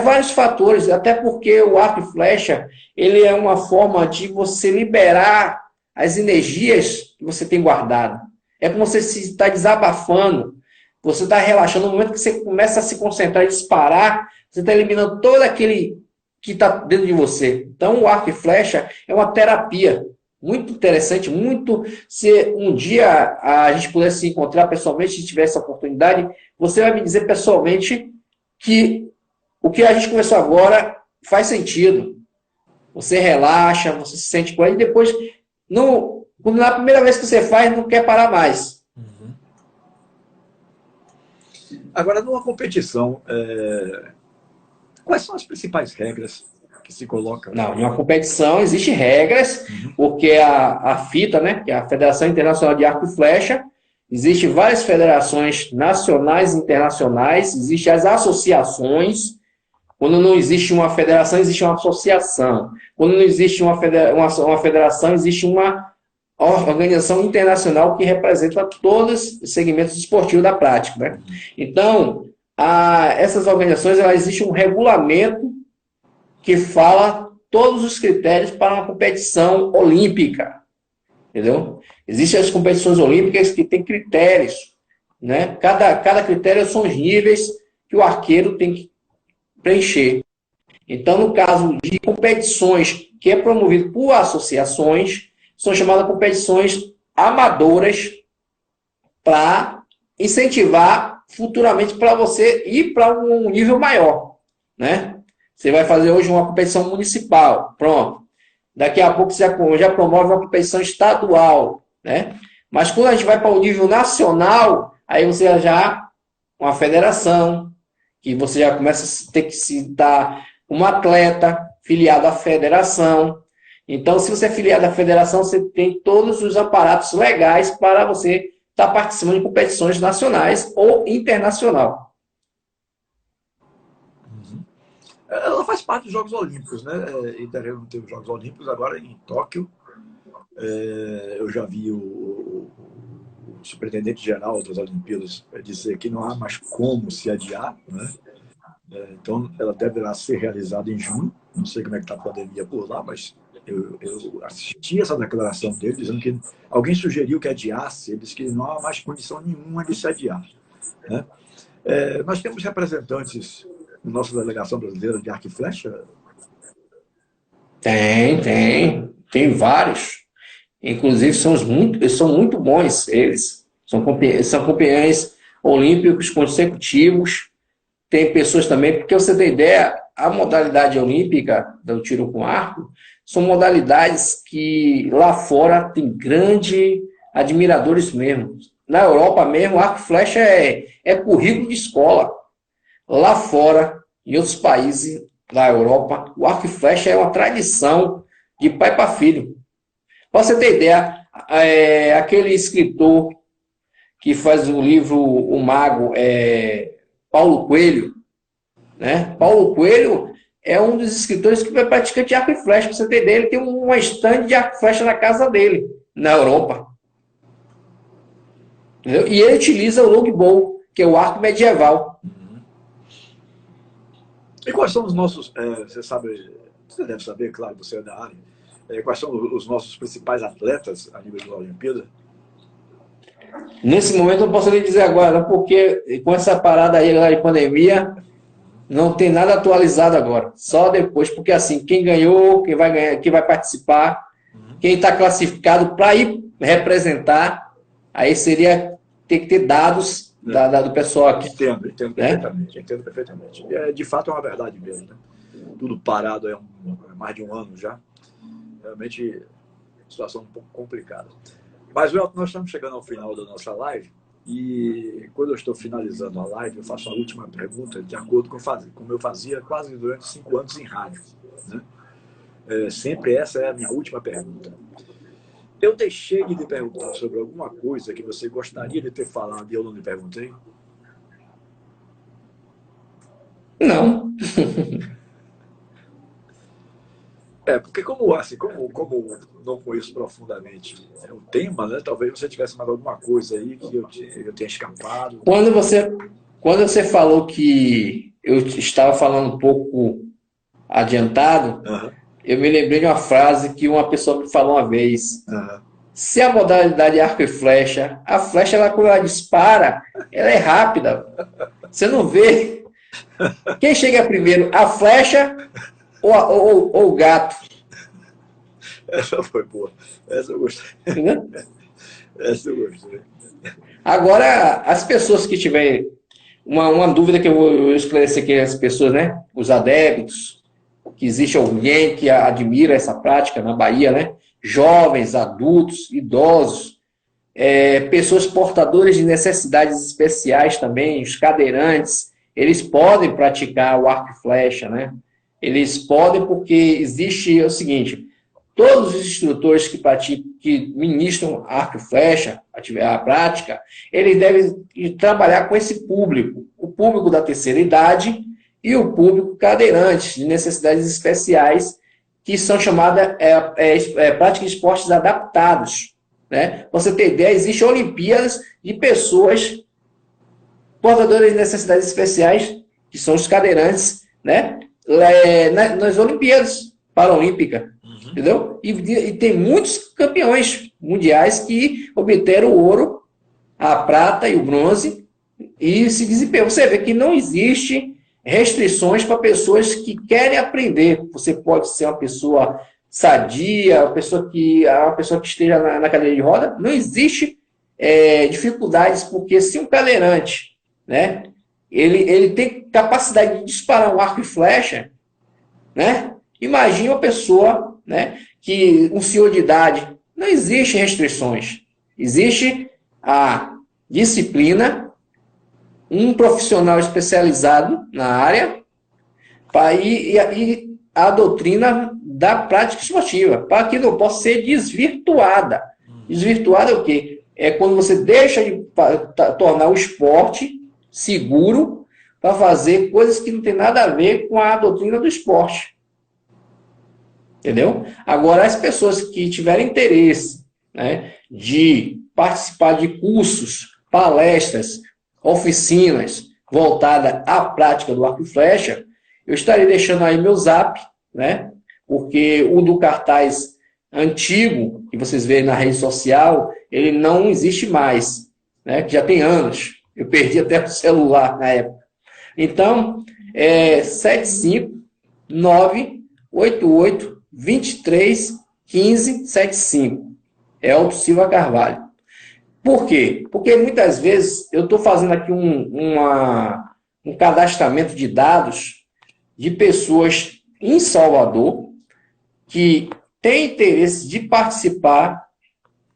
Vários fatores, até porque o arco e flecha, ele é uma forma de você liberar as energias que você tem guardado. É como você se está desabafando, você está relaxando. No momento que você começa a se concentrar e disparar, você está eliminando todo aquele que está dentro de você. Então, o arco e flecha é uma terapia muito interessante, muito. Se um dia a gente pudesse se encontrar pessoalmente, se tiver essa oportunidade, você vai me dizer pessoalmente que o que a gente conversou agora faz sentido. Você relaxa, você se sente com ele, e depois, na primeira vez que você faz, não quer parar mais. Uhum. Agora, numa competição, quais são as principais regras que se colocam? Não, em uma competição existem regras, porque a FITA, né, que é a Federação Internacional de Arco e Flecha, existem várias federações nacionais e internacionais, existem as associações. Quando não existe uma federação, existe uma associação. Quando não existe uma federação, existe uma organização internacional que representa todos os segmentos esportivos da prática, né? Então, essas organizações, existe um regulamento que fala todos os critérios para uma competição olímpica, entendeu? Existem as competições olímpicas que têm critérios, né? Cada critério são os níveis que o arqueiro tem que preencher. Então, no caso de competições que é promovido por associações, são chamadas competições amadoras, para incentivar futuramente para você ir para um nível maior, né? Você vai fazer hoje uma competição municipal, pronto. Daqui a pouco você já promove uma competição estadual, né? Mas quando a gente vai para o nível nacional, aí você já uma federação, que você já começa a ter que se dar um atleta filiado à federação. Então, se você é filiado à federação, você tem todos os aparatos legais para você estar participando de competições nacionais ou internacional. Ela faz parte dos Jogos Olímpicos, né? Itaquera teve os Jogos Olímpicos agora em Tóquio. Eu já vi o superintendente-geral das Olimpíadas dizer que não há mais como se adiar, né? Então, ela deverá ser realizada em junho. Não sei como é que está a pandemia por lá, mas eu assisti essa declaração dele, dizendo que alguém sugeriu que adiasse. Ele disse que não há mais condição nenhuma de se adiar, né? Nós temos representantes na nossa delegação brasileira de arco e flecha? Tem vários. Inclusive, são muito bons eles. São campeões olímpicos consecutivos. Tem pessoas também, porque você tem ideia, a modalidade olímpica do tiro com arco são modalidades que lá fora tem grande admiradores mesmo. Na Europa mesmo, arco e flecha é currículo de escola. Lá fora, em outros países da Europa, o arco e flecha é uma tradição de pai para filho. Para você ter ideia, aquele escritor que faz o livro O Mago, Paulo Coelho, né? Paulo Coelho é um dos escritores que vai praticante de arco e flecha. Para você ter ideia, ele tem uma estande de arco e flecha na casa dele, na Europa. Entendeu? E ele utiliza o longbow, que é o arco medieval. E quais são os nossos, você sabe, você deve saber, claro, você é da área, quais são os nossos principais atletas a nível da Olimpíada? Nesse momento eu não posso lhe dizer agora, porque com essa parada aí de pandemia, não tem nada atualizado agora. Só depois, porque assim, quem ganhou, quem vai ganhar, quem vai participar, quem está classificado para ir representar, aí seria ter que ter dados do pessoal aqui. Entendo perfeitamente, entendo perfeitamente. De fato é uma verdade mesmo, né? Tudo parado há mais de um ano já. Realmente, situação um pouco complicada. Mas, nós estamos chegando ao final da nossa live e quando eu estou finalizando a live, eu faço a última pergunta de acordo com como eu fazia quase durante 5 anos em rádio, né? Sempre essa é a minha última pergunta. Eu deixei de lhe perguntar sobre alguma coisa que você gostaria de ter falado e eu não lhe perguntei? Não. Porque como não conheço profundamente o tema, né? Talvez você tivesse mais alguma coisa aí que eu tenha escapado. Quando você falou que eu estava falando um pouco adiantado, eu me lembrei de uma frase que uma pessoa me falou uma vez. Se a modalidade é arco e flecha, a flecha, quando ela dispara, ela é rápida. Você não vê. Quem chega primeiro, a flecha ou o gato? Essa foi boa. Essa eu gostei. Entendeu? Essa eu gostei. Agora, as pessoas que tiverem uma dúvida que eu vou esclarecer aqui as pessoas, né? Os adeptos, que existe alguém que admira essa prática na Bahia, né? Jovens, adultos, idosos, pessoas portadoras de necessidades especiais também, os cadeirantes, eles podem praticar o arco e flecha, né? Eles podem porque existe o seguinte, todos os instrutores que ministram arco e flecha, a prática, eles devem trabalhar com esse público, o público da terceira idade e o público cadeirante, de necessidades especiais, que são chamadas práticas de esportes adaptados. Né? Você ter ideia, existem Olimpíadas de pessoas portadoras de necessidades especiais, que são os cadeirantes, né? Nas Olimpíadas Paralímpicas. Entendeu? E tem muitos campeões mundiais que obteram o ouro, a prata e o bronze e se desempenham. Você vê que não existe restrições para pessoas que querem aprender. Você pode ser uma pessoa sadia, uma pessoa que esteja na cadeira de roda. Não existe dificuldades, porque se um cadeirante, né, ele tem capacidade de disparar um arco e flecha, né? Imagine uma pessoa, né, que um senhor de idade, não existe restrições. Existe a disciplina, um profissional especializado na área e a doutrina da prática esportiva, para que não possa ser desvirtuada. Desvirtuada é o quê? É quando você deixa de tornar o esporte seguro para fazer coisas que não tem nada a ver com a doutrina do esporte. Entendeu? Agora, as pessoas que tiverem interesse, né, de participar de cursos, palestras, oficinas voltadas à prática do arco e flecha, eu estarei deixando aí meu zap, né, porque o do cartaz antigo, que vocês veem na rede social, ele não existe mais, né, que já tem anos. Eu perdi até o celular na época. Então, 75988 23 15 75. Elton Silva Carvalho. Por quê? Porque muitas vezes eu estou fazendo aqui um cadastramento de dados de pessoas em Salvador que têm interesse de participar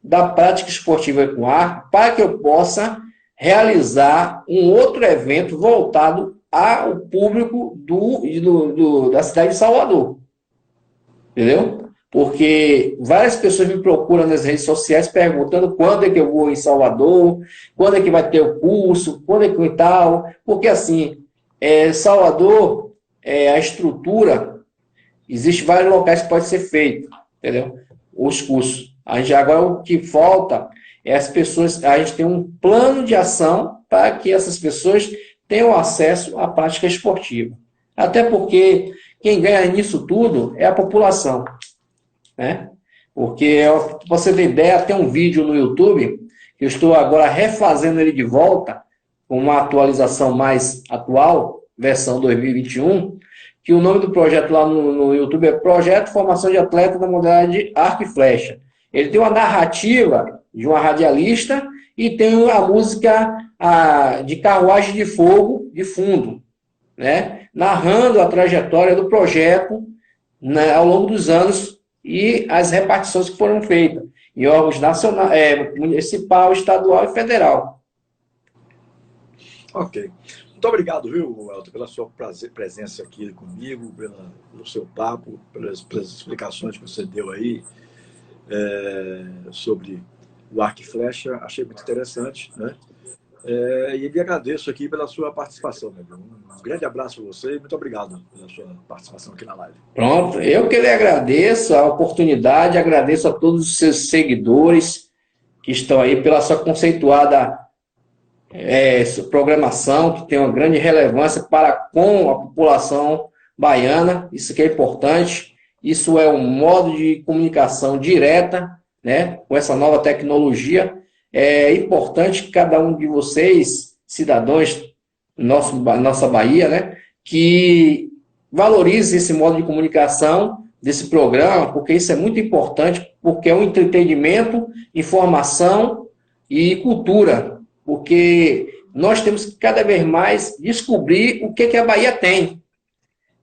da prática esportiva com arco para que eu possa realizar um outro evento voltado ao público da cidade de Salvador. Entendeu? Porque várias pessoas me procuram nas redes sociais perguntando quando é que eu vou em Salvador, quando é que vai ter o curso, quando é que e tal. Porque assim, Salvador, a estrutura, existe vários locais que pode ser feito, entendeu? Os cursos. Agora o que falta é as pessoas, a gente tem um plano de ação para que essas pessoas tenham acesso à prática esportiva. Até porque quem ganha nisso tudo é a população, né? Porque, pra você ter ideia, tem um vídeo no YouTube, que eu estou agora refazendo ele de volta, com uma atualização mais atual, versão 2021, que o nome do projeto lá no YouTube é Projeto Formação de Atleta da Modalidade Arco e Flecha. Ele tem uma narrativa de uma radialista e tem a música de Carruagem de Fogo de fundo, né? Narrando a trajetória do projeto, né, ao longo dos anos e as repartições que foram feitas em órgãos nacional, municipal, estadual e federal. Ok. Muito obrigado, viu, Elton, pela sua presença aqui comigo, pelo seu papo, pelas explicações que você deu aí sobre o arco e flecha. Achei muito interessante, né? E lhe agradeço aqui pela sua participação, meu amigo. Um grande abraço para você e muito obrigado pela sua participação aqui na live. Pronto, eu que lhe agradeço a oportunidade, agradeço a todos os seus seguidores que estão aí pela sua conceituada programação, que tem uma grande relevância para com a população baiana. Isso que é importante, isso é um modo de comunicação direta, né, com essa nova tecnologia. É importante que cada um de vocês, cidadãos nossa Bahia, né, que valorize esse modo de comunicação desse programa, porque isso é muito importante, porque é um entretenimento, informação e cultura, porque nós temos que cada vez mais descobrir o que a Bahia tem.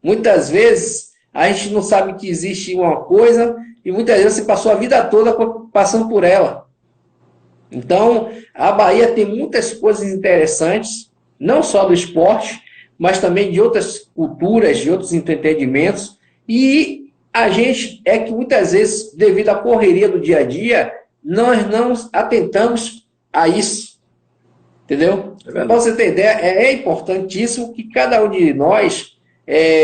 Muitas vezes a gente não sabe que existe uma coisa e muitas vezes você passou a vida toda passando por ela. Então, a Bahia tem muitas coisas interessantes, não só do esporte, mas também de outras culturas, de outros entretenimentos, e a gente que muitas vezes, devido à correria do dia a dia, nós não atentamos a isso, entendeu? Para você ter ideia, é importantíssimo que cada um de nós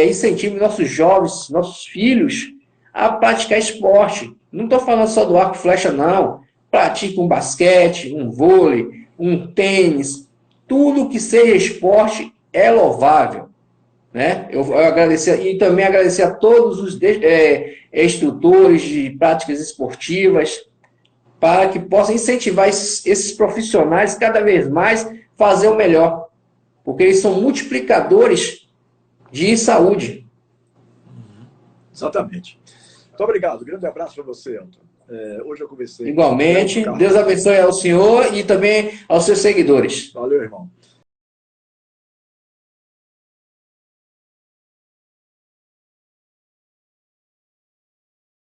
incentive nossos jovens, nossos filhos, a praticar esporte. Não estou falando só do arco e flecha, não. Pratique um basquete, um vôlei, um tênis, tudo que seja esporte é louvável, né? Eu agradecer e também agradecer a todos os instrutores de práticas esportivas para que possam incentivar esses profissionais cada vez mais fazer o melhor, porque eles são multiplicadores de saúde. Exatamente. Muito obrigado. Grande abraço para você, Elton. Hoje eu conversei. Igualmente. Deus abençoe ao senhor e também aos seus seguidores. Valeu, irmão.